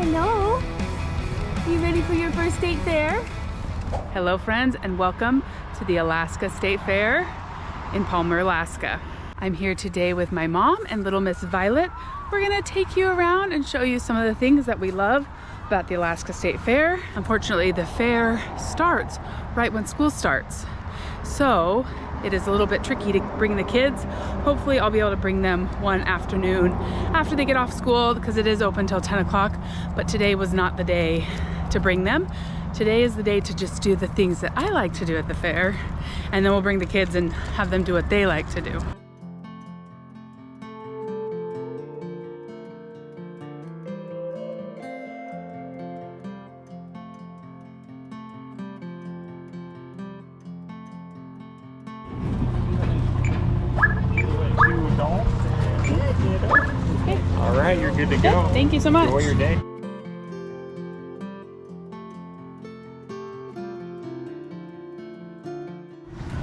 Hello. You ready for your first state fair? Hello friends, and welcome to the Alaska State Fair in Palmer, Alaska. I'm here today with my mom and little Miss Violet. We're gonna take you around and show you some of the things that we love about the Alaska State Fair. Unfortunately, the fair starts right when school starts. So it is a little bit tricky to bring the kids. Hopefully I'll be able to bring them one afternoon after they get off school because it is open till 10 o'clock. But today was not the day to bring them. Today is the day to just do the things that I like to do at the fair. And then we'll bring the kids and have them do what they like to do. All right, you're good to go. Good. Thank you so much. Enjoy your day.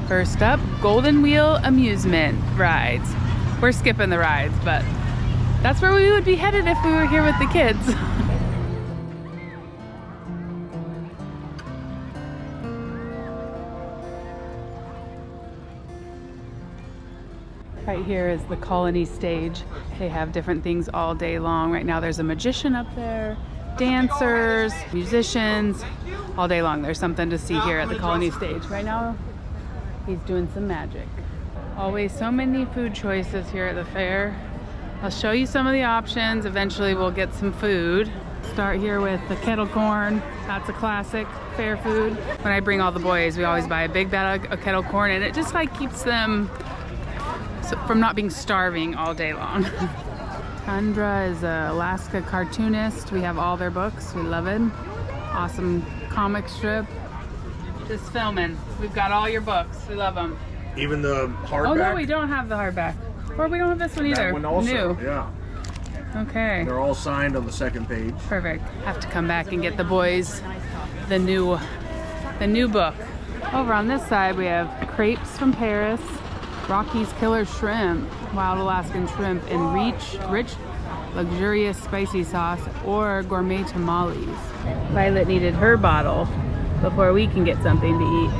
First up, Golden Wheel amusement rides. We're skipping the rides, but that's where we would be headed if we were here with the kids. Right here is the Colony stage. They have different things all day long. Right now there's a magician up there, dancers, musicians, all day long. There's something to see here at the Colony stage. Right now he's doing some magic. Always so many food choices here at the fair. I'll show you some of the options. Eventually we'll get some food. Start here with the kettle corn. That's a classic fair food. When I bring all the boys, we always buy a big bag of kettle corn, and it just like keeps them from not being starving all day long. Tundra is an Alaska cartoonist. We have all their books. We love it. Awesome comic strip. Just filming. We've got all your books. We love them. Even the hardback? Oh no, we don't have the hardback. Or we don't have this one either. That one also, New. yeah. Okay. They're all signed on the second page. Perfect. Have to come back and get the boys the new book. Over on this side we have crepes from Paris, Rocky's Killer Shrimp, wild Alaskan shrimp in rich, luxurious spicy sauce, or gourmet tamales. Violet needed her bottle before we can get something to eat.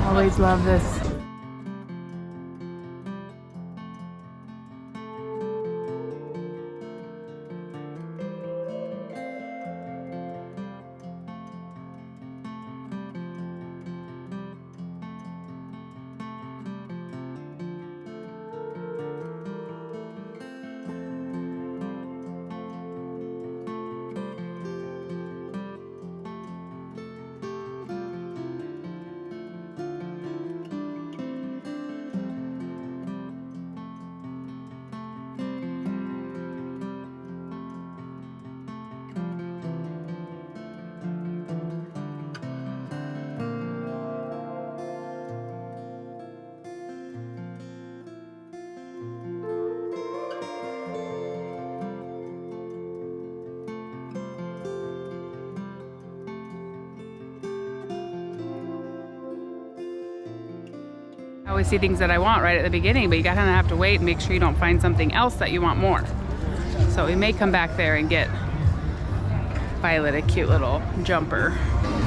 Always love this. I always see things that I want right at the beginning, but you kind of have to wait and make sure you don't find something else that you want more. So we may come back there and get Violet a cute little jumper.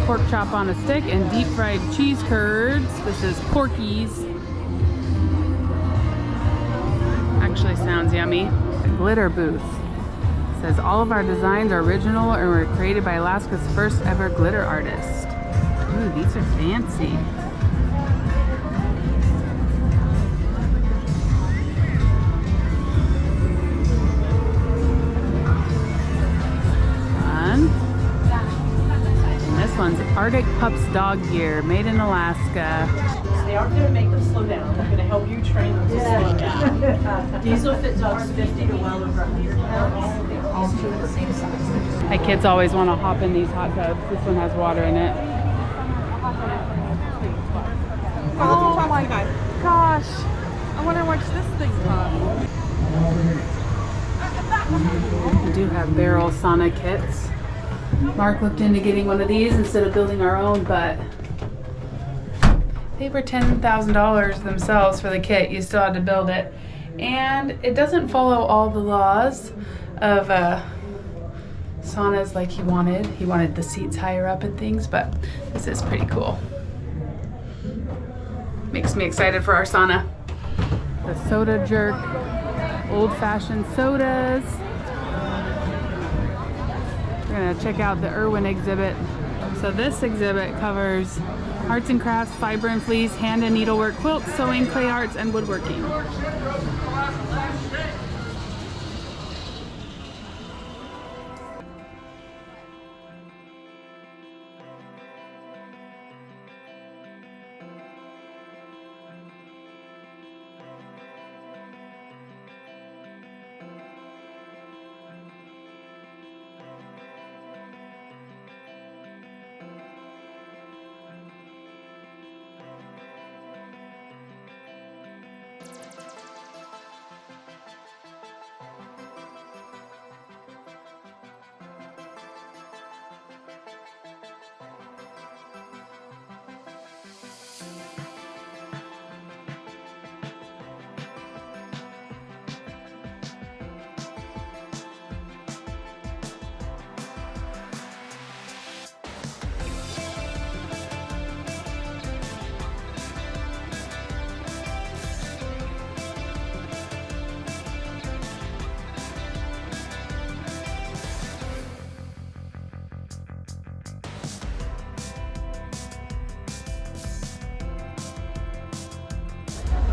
Pork chop on a stick and deep fried cheese curds. This is Porky's. Actually sounds yummy. Glitter booth. It says all of our designs are original and were created by Alaska's first ever glitter artist. Ooh, these are fancy. One's Arctic Pups dog gear, made in Alaska. They aren't going to make them slow down. They're going to help you train them to slow down. These will fit dogs 50 to well over 100 pounds. All two of the same size. My kids always want to hop in these hot tubs. This one has water in it. Oh my Gosh. I wonder how much this thing costs. We do have barrel sauna kits. Mark looked into getting one of these instead of building our own, but they were $10,000 themselves for the kit. You still had to build it. And it doesn't follow all the laws of saunas like he wanted. He wanted the seats higher up and things, but this is pretty cool. Makes me excited for our sauna. The soda jerk, old-fashioned sodas. We're gonna check out the Irwin exhibit. So this exhibit covers arts and crafts, fiber and fleece, hand and needlework, quilts, sewing, clay arts, and woodworking.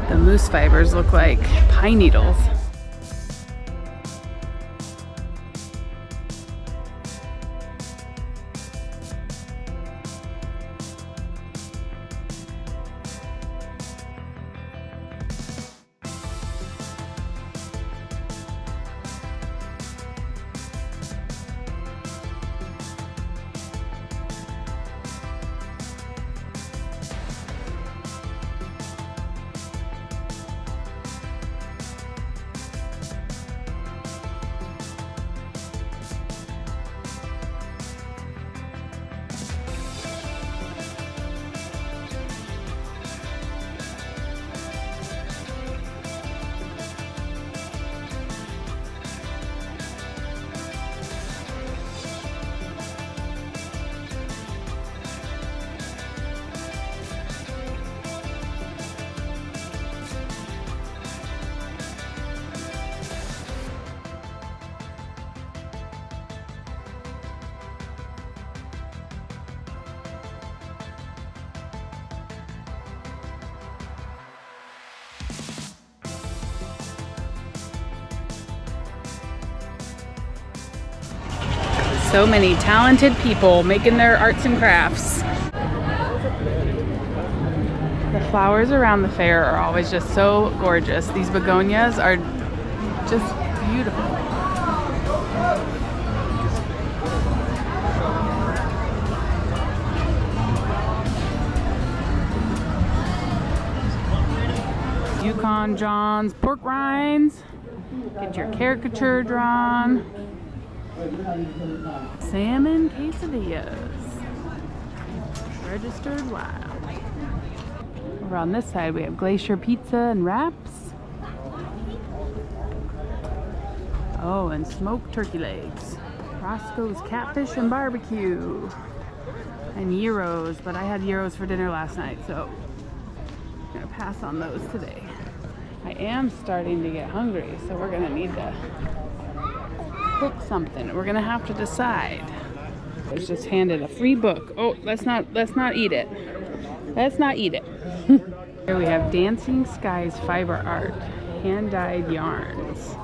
The moose fibers look like pine needles. So many talented people making their arts and crafts. The flowers around the fair are always just so gorgeous. These begonias are just beautiful. Yukon John's pork rinds. Get your caricature drawn. Salmon quesadillas. Registered wild. Over on this side we have glacier pizza and wraps. Oh, and smoked turkey legs. Roscoe's catfish and barbecue. And gyros, but I had gyros for dinner last night, so I'm gonna pass on those today. I am starting to get hungry, so we're gonna need to cook something. We're gonna have to decide. I was just handed a free book. Oh, let's not eat it. Let's not eat it. Here we have Dancing Skies fiber art, hand-dyed yarns.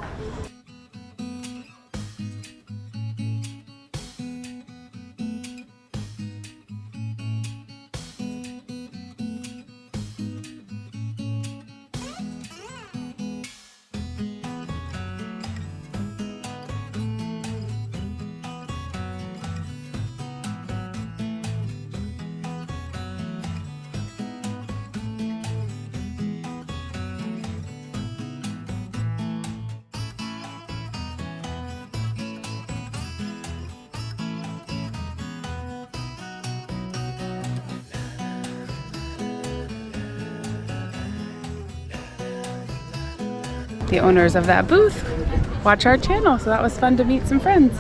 The owners of that booth watch our channel, so that was fun to meet some friends.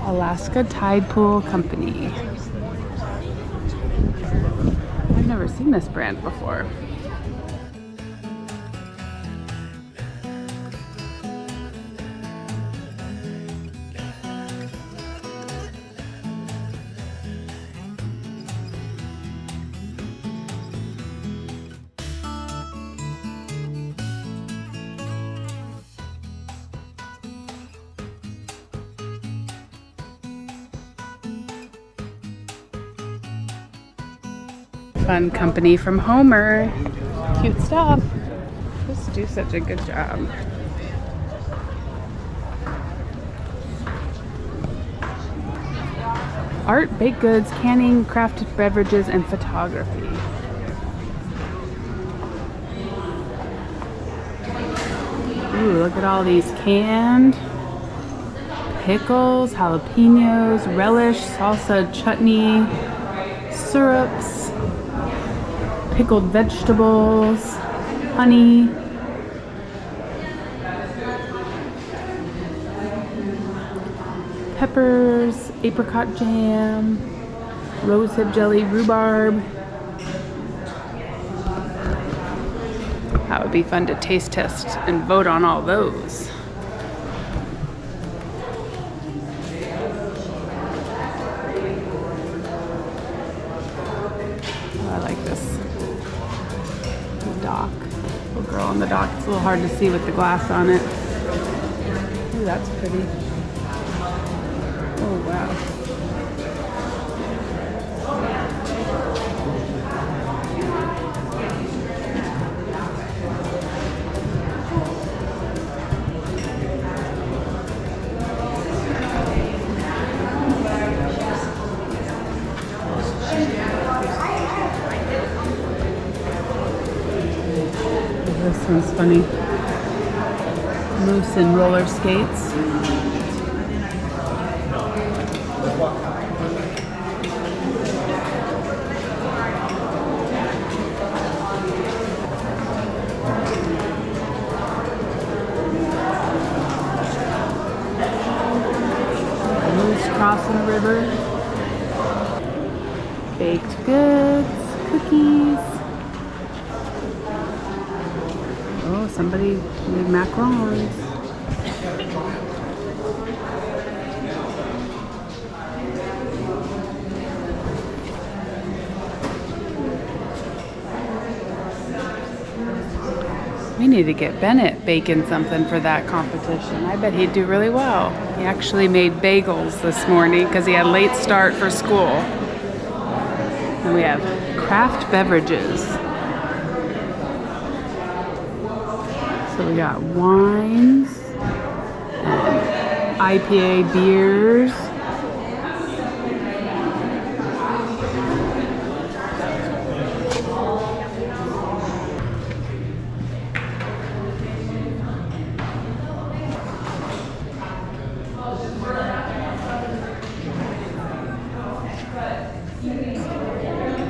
Alaska Tide Pool Company. I've never seen this brand before. Fun company from Homer. Cute stuff. Just do such a good job. Art, baked goods, canning, crafted beverages, and photography. Ooh, look at all these canned pickles, jalapenos, relish, salsa, chutney, syrups, pickled vegetables, honey, peppers, apricot jam, rosehip jelly, rhubarb. That would be fun to taste test and vote on all those. Oh, I like this. Dock. Little girl on the dock. It's a little hard to see with the glass on it. Ooh, that's pretty. Oh, wow. This one's funny. Moose and roller skates. Moose crossing a river. Baked goods, cookies. Oh, somebody made macarons. We need to get Bennett baking something for that competition. I bet he'd do really well. He actually made bagels this morning because he had a late start for school. And we have craft beverages. So we got wines, and IPA beers.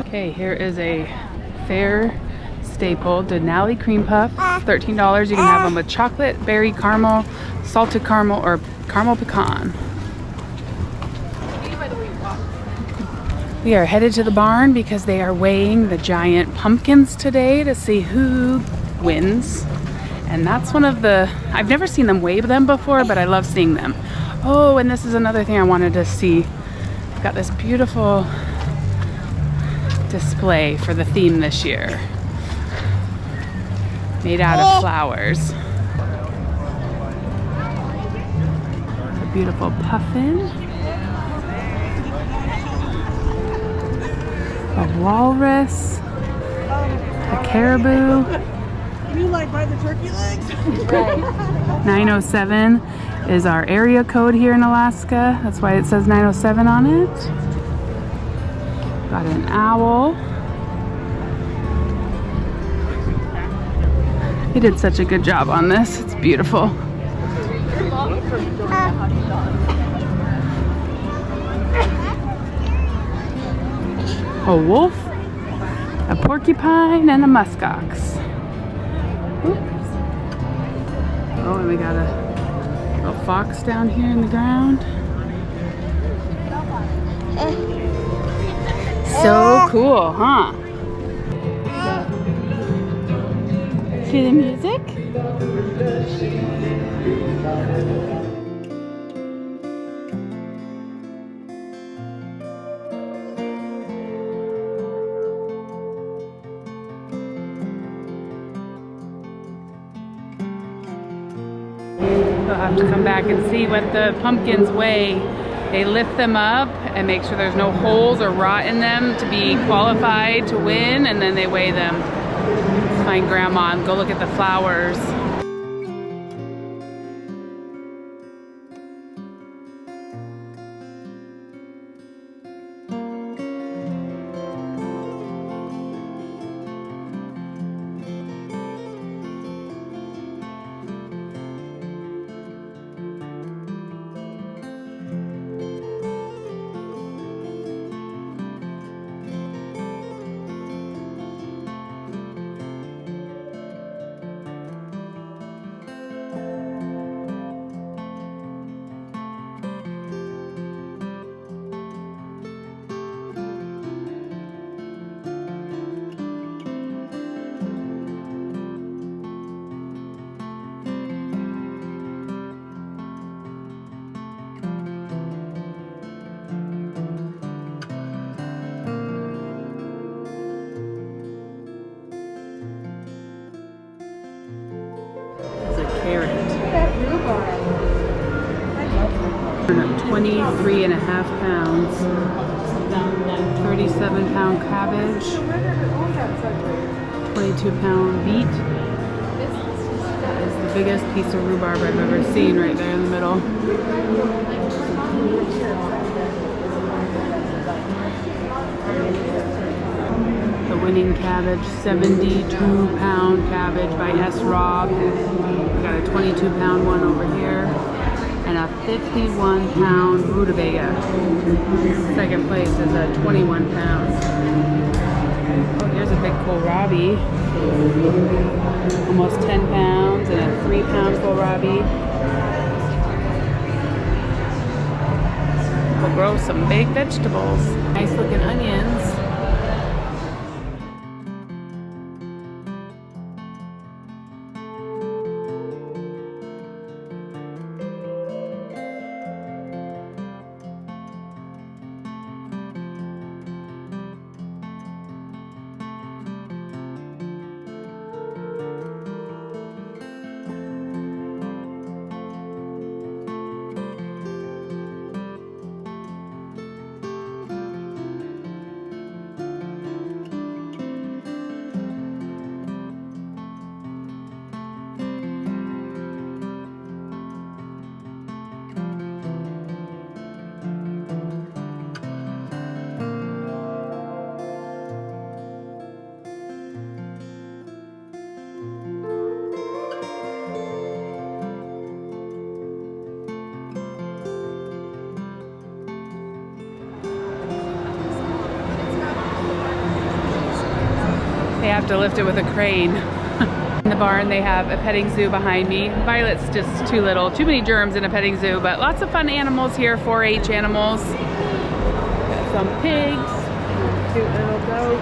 Okay, here is a fair staple, Denali cream puff, $13. You can have them with chocolate, berry, caramel, salted caramel, or caramel pecan. We are headed to the barn because they are weighing the giant pumpkins today to see who wins. And that's one of the, I've never seen them weigh them before, but I love seeing them. Oh, and this is another thing I wanted to see. We've got this beautiful display for the theme this year. Made out of flowers. A beautiful puffin. A walrus. A caribou. You like buy the turkey legs? 907 is our area code here in Alaska. That's why it says 907 on it. Got an owl. He did such a good job on this. It's beautiful. A wolf, a porcupine, and a muskox. Oops. Oh, and we got a little fox down here in the ground. So cool, huh? See the music? We'll have to come back and see what the pumpkins weigh. They lift them up and make sure there's no holes or rot in them to be qualified to win, and then they weigh them. Find Grandma and go look at the flowers. Carrot. 23.5 pounds. 37-pound cabbage. 22-pound beet. That is the biggest piece of rhubarb I've ever seen right there in the middle. The winning cabbage, 72-pound cabbage by S. Rob. We got a 22-pound one over here, and a 51-pound rutabaga. Second place is a 21-pound. Oh, here's a big kohlrabi. Almost 10 pounds, and a 3-pound kohlrabi. We'll grow some big vegetables. Nice looking onions. They have to lift it with a crane. In the barn they have a petting zoo behind me. Violet's just too little, too many germs in a petting zoo, but lots of fun animals here, 4-H animals. Got some pigs, cute little goats,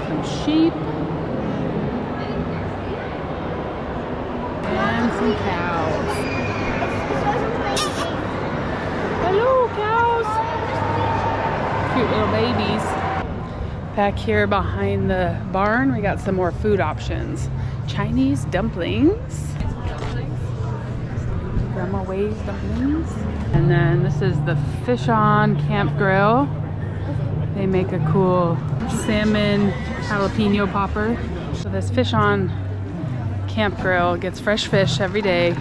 some sheep, and some cows. Hello, cows! Cute little babies. Back here behind the barn, we got some more food options. Chinese dumplings. Grandma Way's dumplings. And then this is the Fish On Camp Grill. They make a cool salmon jalapeno popper. So this Fish On Camp Grill gets fresh fish every day.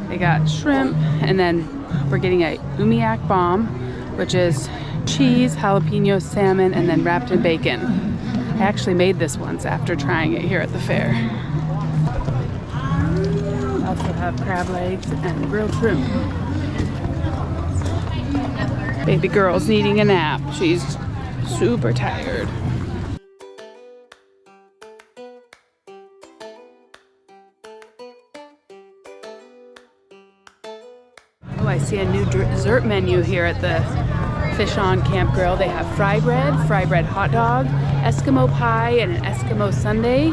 They got shrimp, and then we're getting a umiak bomb, which is cheese, jalapeno, salmon, and then wrapped in bacon. I actually made this once after trying it here at the fair. I also have crab legs and grilled shrimp. Baby girl's needing a nap. She's super tired. Oh, I I see a new dessert menu here at the Fish on Camp Grill. They have fry bread hot dog, Eskimo pie, and an Eskimo sundae.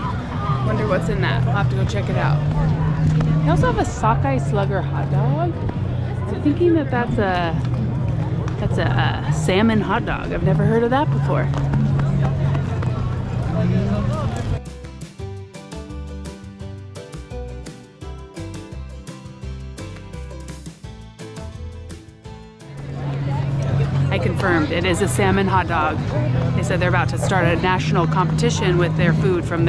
Wonder what's in that. I'll have to go check it out. They also have a sockeye slugger hot dog. I'm thinking that that's a salmon hot dog. I've never heard of that before. I confirmed, it is a salmon hot dog. They said they're about to start a national competition with their food from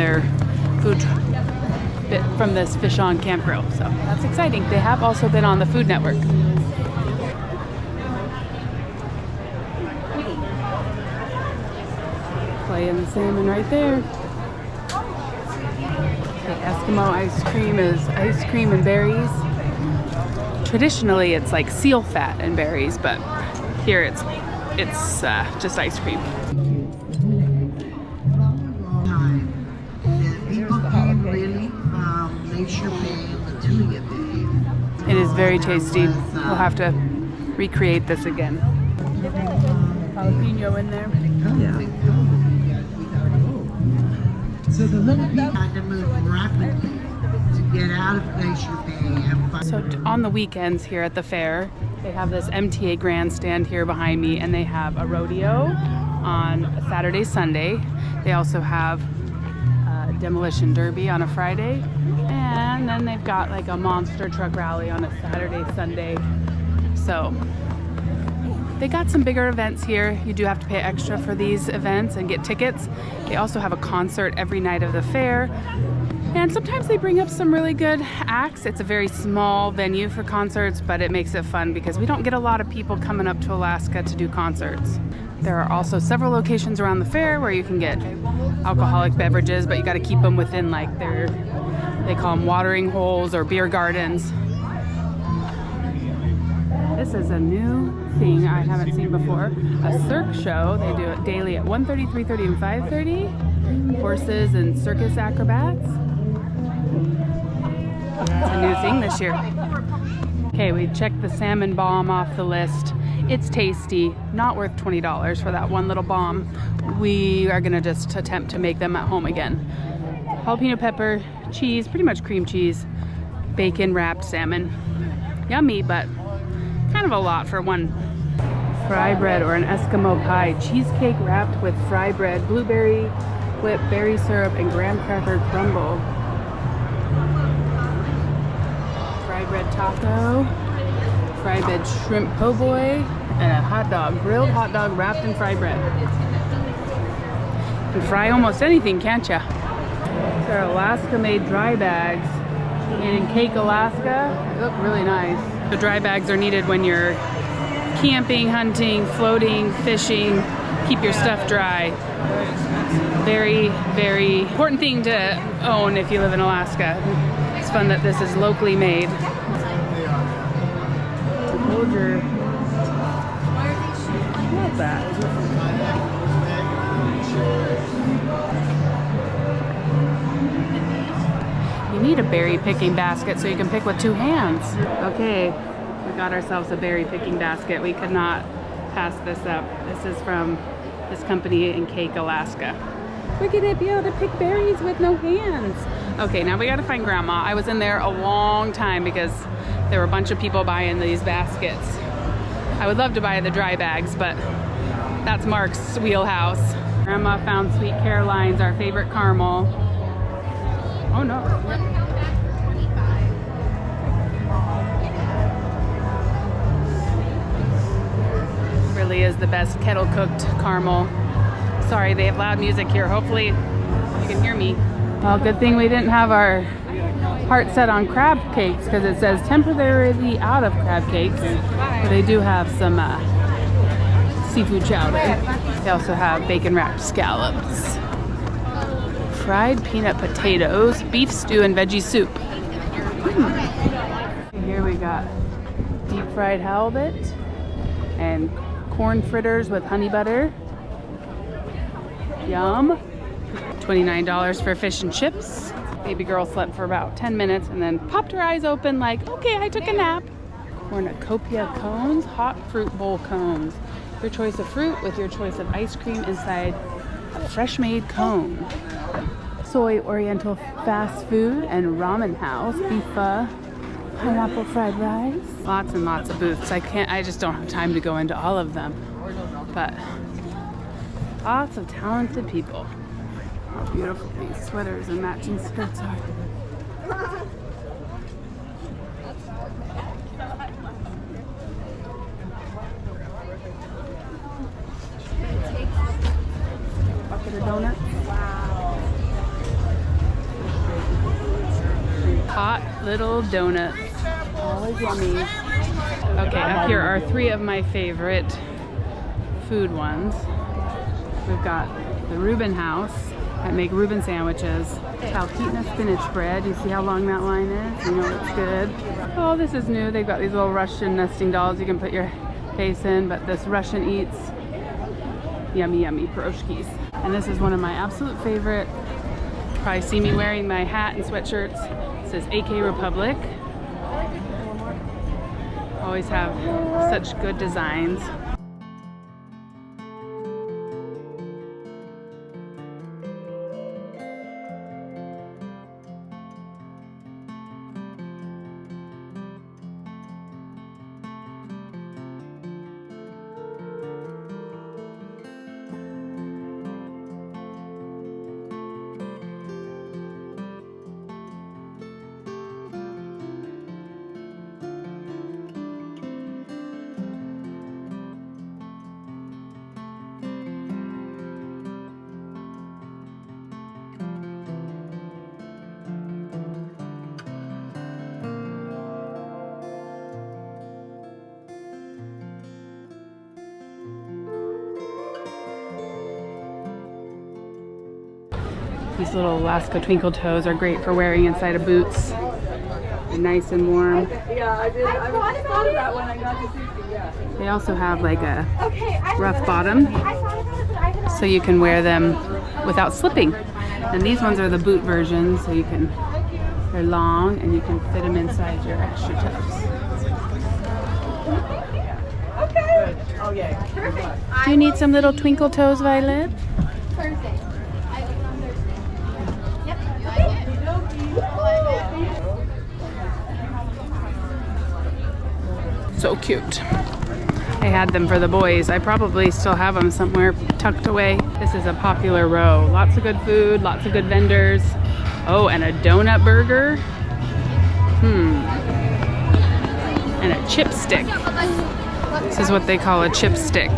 from this Fish on Camp Grill. So that's exciting. They have also been on the Food Network. Playing the salmon right there. The Eskimo ice cream is ice cream and berries. Traditionally, it's like seal fat and berries, but here it's just ice cream. It is very tasty. We'll have to recreate this again. Jalapeno in there. Yeah. So the little people had to move rapidly to get out of Glacier Bay and find. So on the weekends here at the fair, they have this MTA grandstand here behind me, and they have a rodeo on a Saturday, Sunday. They also have a demolition derby on a Friday, and then they've got like a monster truck rally on a Saturday, Sunday. So they got some bigger events here. You do have to pay extra for these events and get tickets. They also have a concert every night of the fair. And sometimes they bring up some really good acts. It's a very small venue for concerts, but it makes it fun because we don't get a lot of people coming up to Alaska to do concerts. There are also several locations around the fair where you can get alcoholic beverages, but you got to keep them within like they call them watering holes or beer gardens. This is a new thing I haven't seen before. A Cirque show. They do it daily at 1:30, 3:30, and 5:30. Horses and circus acrobats. It's a new thing this year. Okay, we checked the salmon bomb off the list. It's tasty, not worth $20 for that one little bomb. We are gonna just attempt to make them at home again. Jalapeno pepper, cheese, pretty much cream cheese, bacon wrapped salmon. Yummy, but kind of a lot for one. Fry bread or an Eskimo pie, cheesecake wrapped with fry bread, blueberry whip, berry syrup, and graham cracker crumble. Fry bread taco, fry bread shrimp po' boy, and a hot dog, grilled hot dog wrapped in fry bread. You can fry almost anything, can't ya? These are Alaska-made dry bags made in Cake, Alaska. They look really nice. The dry bags are needed when you're camping, hunting, floating, fishing. Keep your stuff dry. Very, very important thing to own if you live in Alaska. It's fun that this is locally made. Hold your... What's that? You need a berry picking basket so you can pick with two hands. Okay, we got ourselves a berry picking basket. We could not pass this up. This is from this company in Cake, Alaska. We're gonna be able to pick berries with no hands. Okay, now we gotta find Grandma. I was in there a long time because there were a bunch of people buying these baskets. I would love to buy the dry bags, but that's Mark's wheelhouse. Grandma found Sweet Caroline's, our favorite caramel. Oh no. Really is the best kettle cooked caramel. Sorry, they have loud music here. Hopefully you can hear me. Well, good thing we didn't have our heart set on crab cakes because it says temporarily out of crab cakes. But they do have some seafood chowder. They also have bacon wrapped scallops, fried peanut potatoes, beef stew, and veggie soup. Here we got deep fried halibut and corn fritters with honey butter. Yum. $29 for fish and chips. Baby girl slept for about 10 minutes and then popped her eyes open like, okay, I took a nap. cornucopia cones, hot fruit bowl cones. Your choice of fruit with your choice of ice cream inside a fresh made cone. Soy oriental fast food and ramen house, beef pho, pineapple fried rice. Lots and lots of booths. I just don't have time to go into all of them. But lots of talented people. How beautiful these sweaters and matching skirts are. Bucket of donuts. Hot little donuts. Always yummy. Okay, up here are 3 of my favorite food ones. We've got the Reuben House that make Reuben sandwiches. Talkeetna spinach bread. You see how long that line is? You know it's good. Oh, this is new. They've got these little Russian nesting dolls you can put your face in, but this Russian eats yummy, yummy pierogies. And this is one of my absolute favorite. Probably see me wearing my hat and sweatshirts. It says AK Republic. Always have such good designs. These little Alaska twinkle toes are great for wearing inside of boots. They're nice and warm. Yeah, I did. I thought of that when I got to Sushi, yeah. They also have like a rough bottom, so you can wear them without slipping. And these ones are the boot version, so you can, they're long and you can fit them inside your extra toes. Okay. Oh, yeah. Perfect. Do you need some little twinkle toes, Violet? Thursday. I open on Thursday. Yep. You like it? So cute. I had them for the boys. I probably still have them somewhere tucked away. This is a popular row. Lots of good food, lots of good vendors. Oh, and a donut burger. And a chipstick. This is what they call a chipstick.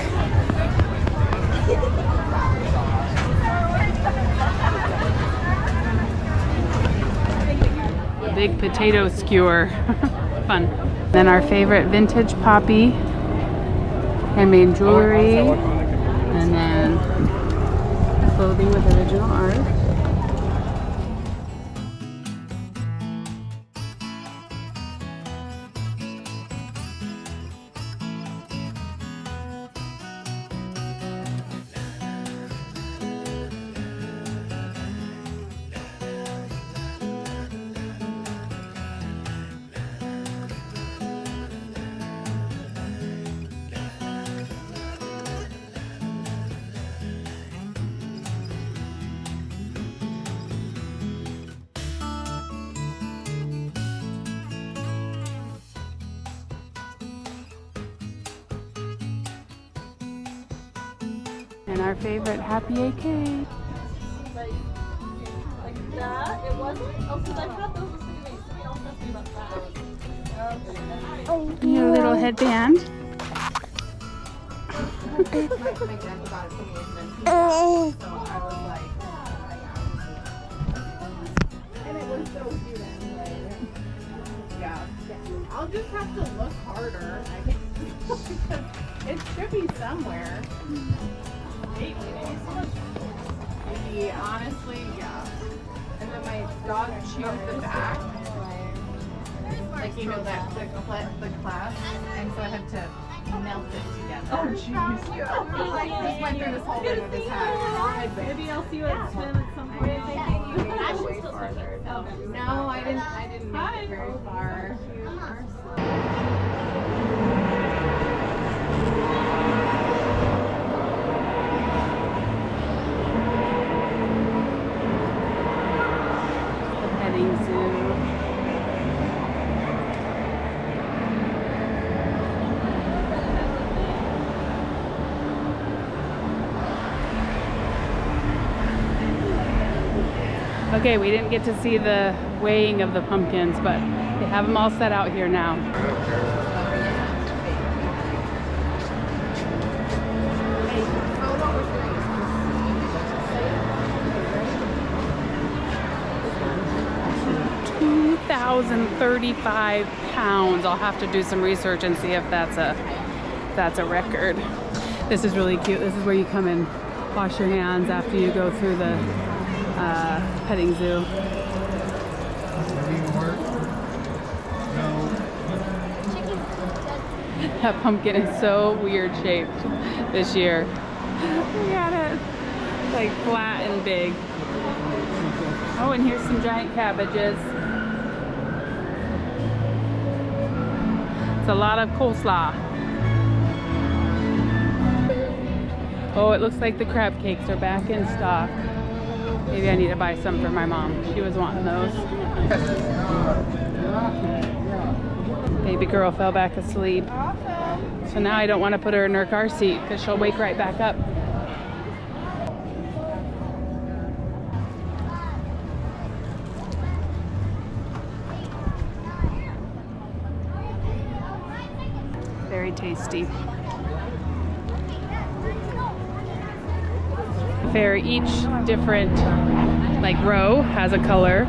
Big potato skewer. Fun. Then our favorite vintage poppy, handmade jewelry, and then clothing with original art. And our favorite Happy AK. Like that? It wasn't? Oh, because I thought those were something else must be about that. Your little headband. My grandpa got it to me and then so I was like, and it was so cute anyway. Yeah. I'll just have to look harder, I guess. It should be somewhere. Maybe honestly, yeah. And then my dog chewed the back. Like, you know, that the clasp. And so I had to melt it together. Oh, jeez. He like just went through this whole thing with his hat. Maybe I'll see you at swim at some point. Way farther. No, I didn't make it very far. Okay, we didn't get to see the weighing of the pumpkins, but they have them all set out here now. £2,035. I'll have to do some research and see if that's a record. This is really cute. This is where you come and wash your hands after you go through the petting zoo. That pumpkin is so weird shaped this year. Look at it. It's like flat and big. Oh, and here's some giant cabbages. It's a lot of coleslaw. Oh, it looks like the crab cakes are back in stock. Maybe I need to buy some for my mom. She was wanting those. Baby girl fell back asleep. So now I don't want to put her in her car seat because she'll wake right back up. Very tasty. Fair, each different like row has a color,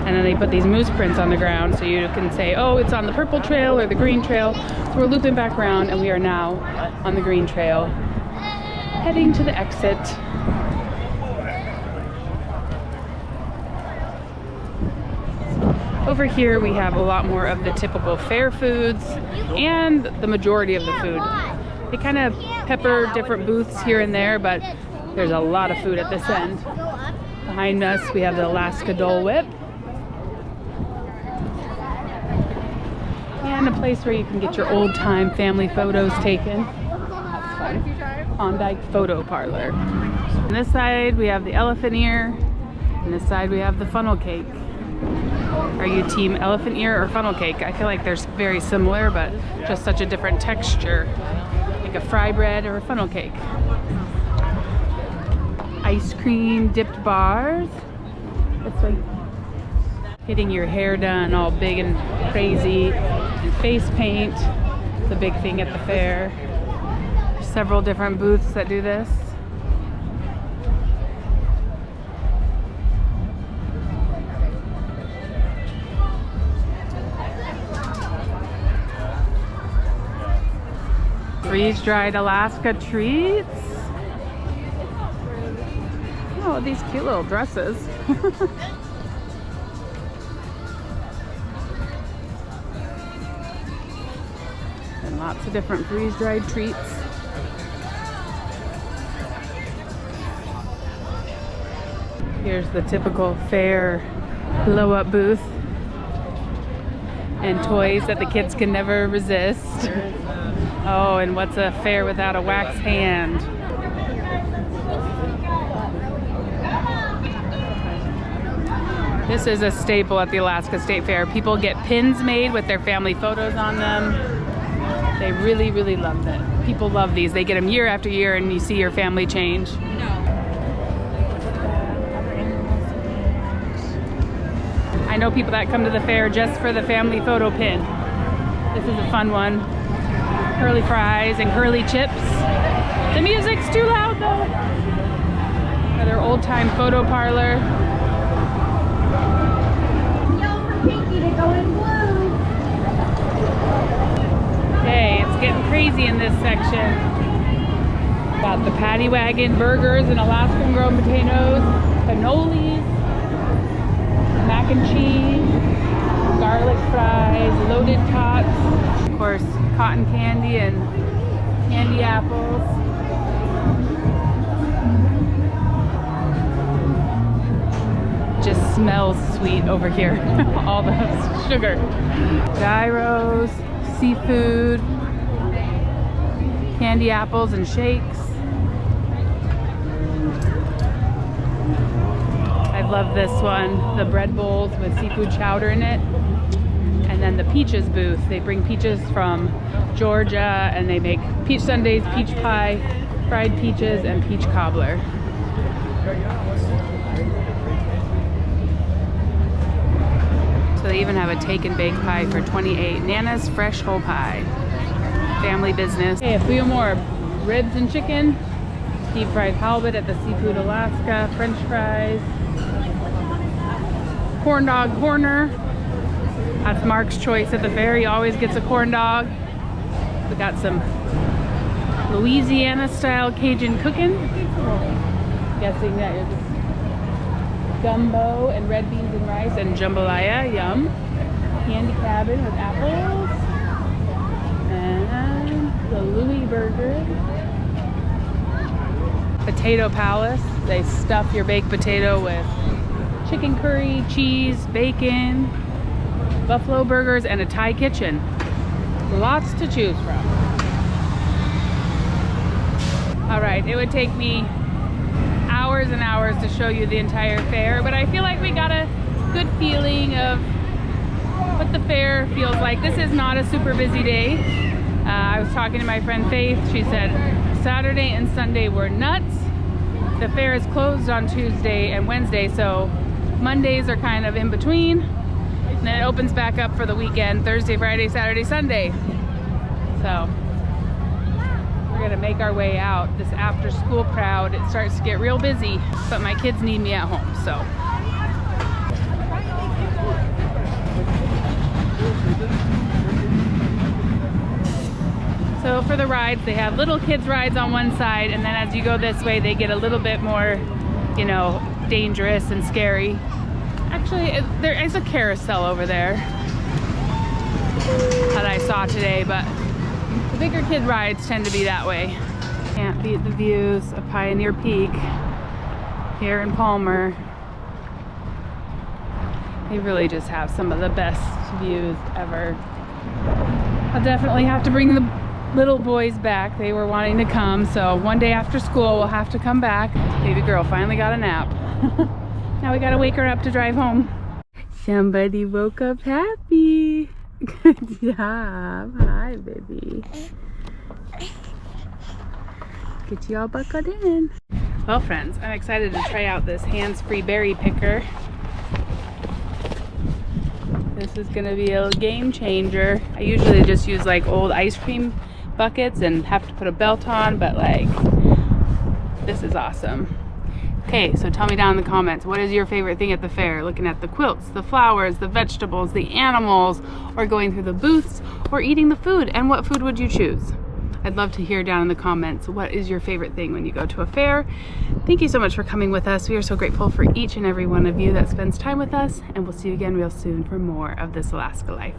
and then they put these moose prints on the ground so you can say, oh, it's on the purple trail or the green trail. So we're looping back around and we are now on the green trail, heading to the exit. Over here we have a lot more of the typical fair foods and the majority of the food. They kind of pepper different booths here and there, but there's a lot of food at this end. Behind us, we have the Alaska Dole Whip. And a place where you can get your old-time family photos taken. That's fun. Klondike Photo Parlor. On this side, we have the elephant ear. On this side, we have the funnel cake. Are you team elephant ear or funnel cake? I feel like they're very similar, but just such a different texture. Like a fry bread or a funnel cake. Ice cream dipped bars. This way. Getting your hair done all big and crazy. And face paint. It's a big thing at the fair. There's several different booths that do this. Freeze-dried Alaska treats. Oh, these cute little dresses. And lots of different freeze-dried treats. Here's the typical fair blow-up booth. And toys that the kids can never resist. Oh, and what's a fair without a wax hand? This is a staple at the Alaska State Fair. People get pins made with their family photos on them. They really, really love them. People love these. They get them year after year and you see your family change. I know people that come to the fair just for the family photo pin. This is a fun one. Curly fries and curly chips. The music's too loud though. Another old-time photo parlor. Okay, it's getting crazy in this section. Got the paddy wagon burgers and Alaskan grown potatoes, cannolis, mac and cheese, garlic fries, loaded tots, of course cotton candy and candy apples. Just smells sweet over here. All the sugar. Gyros, seafood, candy apples and shakes. I love this one, the bread bowls with seafood chowder in it. And then the peaches booth. They bring peaches from Georgia and they make peach sundaes, peach pie, fried peaches, and peach cobbler. So they even have a take and bake pie for $28. Nana's Fresh Whole Pie. Family business. Okay, a few more. Ribs and chicken. Deep fried halibut at the Seafood Alaska. French fries. Corn dog corner. That's Mark's choice at the fair. He always gets a corn dog. We got some Louisiana style Cajun cooking. Guessing that is gumbo and red beans and rice and jambalaya. Yum. Candy cabin with apples. And the Louis burger. Potato Palace. They stuff your baked potato with chicken curry, cheese, bacon, buffalo burgers, and a Thai kitchen. Lots to choose from. All right, it would take me hours and hours to show you the entire fair, but I feel like we got a good feeling of what the fair feels like. This is not a super busy day. I was talking to my friend Faith. She said Saturday and Sunday were nuts. The fair is closed on Tuesday and Wednesday, so Mondays are kind of in between. And then it opens back up for the weekend, Thursday, Friday, Saturday, Sunday. So we're gonna make our way out. This after school crowd, it starts to get real busy, but my kids need me at home, so. So for the rides, they have little kids rides on one side, and then as you go this way, they get a little bit more, you know, dangerous and scary. Actually, there is a carousel over there that I saw today, but the bigger kid rides tend to be that way. Can't beat the views of Pioneer Peak here in Palmer. They really just have some of the best views ever. I'll definitely have to bring the little boys back. They were wanting to come, so one day after school we'll have to come back. Baby girl finally got a nap. Now we gotta wake her up to drive home. Somebody woke up happy. Good job. Hi, baby. Get you all buckled in. Well, friends, I'm excited to try out this hands-free berry picker. This is gonna be a game changer. I usually just use like old ice cream buckets and have to put a belt on, but like, this is awesome. Okay, so tell me down in the comments, what is your favorite thing at the fair? Looking at the quilts, the flowers, the vegetables, the animals, or going through the booths, or eating the food, and what food would you choose? I'd love to hear down in the comments, what is your favorite thing when you go to a fair? Thank you so much for coming with us. We are so grateful for each and every one of you that spends time with us, and we'll see you again real soon for more of This Alaska Life.